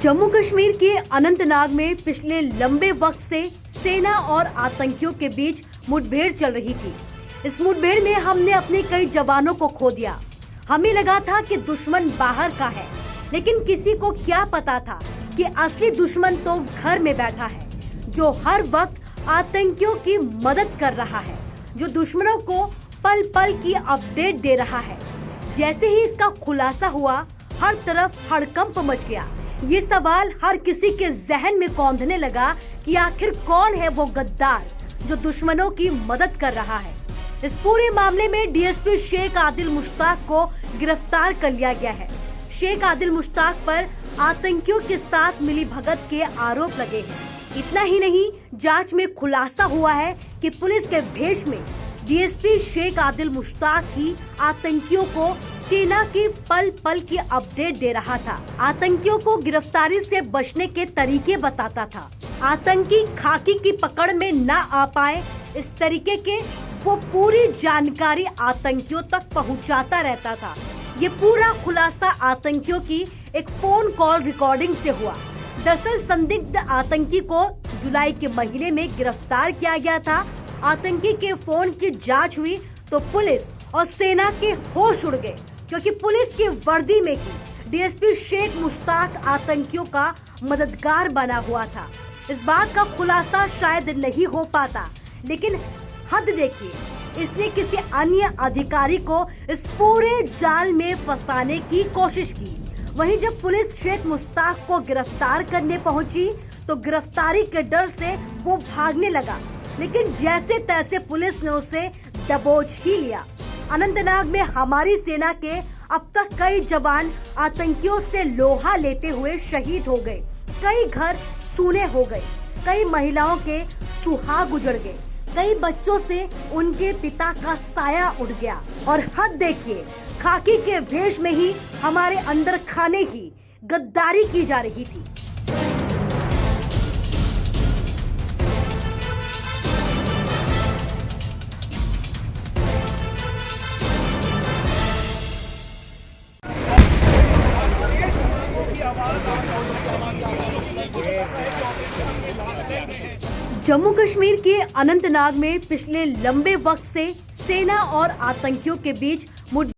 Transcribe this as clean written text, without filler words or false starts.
जम्मू कश्मीर के अनंतनाग में पिछले लंबे वक्त से सेना और आतंकियों के बीच मुठभेड़ चल रही थी। इस मुठभेड़ में हमने अपने कई जवानों को खो दिया। हमें लगा था कि दुश्मन बाहर का है, लेकिन किसी को क्या पता था कि असली दुश्मन तो घर में बैठा है, जो हर वक्त आतंकियों की मदद कर रहा है, जो दुश्मनों को पल पल की अपडेट दे रहा है। जैसे ही इसका खुलासा हुआ, हर तरफ हड़कंप मच गया। ये सवाल हर किसी के जहन में कौंधने लगा कि आखिर कौन है वो गद्दार जो दुश्मनों की मदद कर रहा है। इस पूरे मामले में डीएसपी शेख आदिल मुश्ताक को गिरफ्तार कर लिया गया है। शेख आदिल मुश्ताक पर आतंकियों के साथ मिली भगत के आरोप लगे हैं। इतना ही नहीं, जांच में खुलासा हुआ है कि पुलिस के भेष में डीएसपी शेख आदिल मुश्ताक ही आतंकियों को सेना की पल पल की अपडेट दे रहा था। आतंकियों को गिरफ्तारी से बचने के तरीके बताता था। आतंकी खाकी की पकड़ में न आ पाए, इस तरीके के वो पूरी जानकारी आतंकियों तक पहुंचाता रहता था। ये पूरा खुलासा आतंकियों की एक फोन कॉल रिकॉर्डिंग से हुआ। दरअसल संदिग्ध आतंकी को जुलाई के महीने में गिरफ्तार किया गया था। आतंकी के फोन की जांच हुई तो पुलिस और सेना के होश उड़ गए, क्योंकि पुलिस की वर्दी में ही डीएसपी शेख मुश्ताक आतंकियों का मददगार बना हुआ था। इस बात का खुलासा शायद नहीं हो पाता, लेकिन हद देखिए, इसने किसी अन्य अधिकारी को इस पूरे जाल में फंसाने की कोशिश की। वहीं जब पुलिस शेख मुश्ताक को गिरफ्तार करने पहुंची तो गिरफ्तारी के डर से वो भागने लगा, लेकिन जैसे तैसे पुलिस ने उसे दबोच ही लिया। अनंतनाग में हमारी सेना के अब तक कई जवान आतंकियों से लोहा लेते हुए शहीद हो गए। कई घर सूने हो गए, कई महिलाओं के सुहाग उजड़ गए, कई बच्चों से उनके पिता का साया उड़ गया। और हद देखिए, खाकी के भेष में ही हमारे अंदर खाने ही गद्दारी की जा रही थी। जम्मू कश्मीर के अनंतनाग में पिछले लंबे वक्त से सेना और आतंकियों के बीच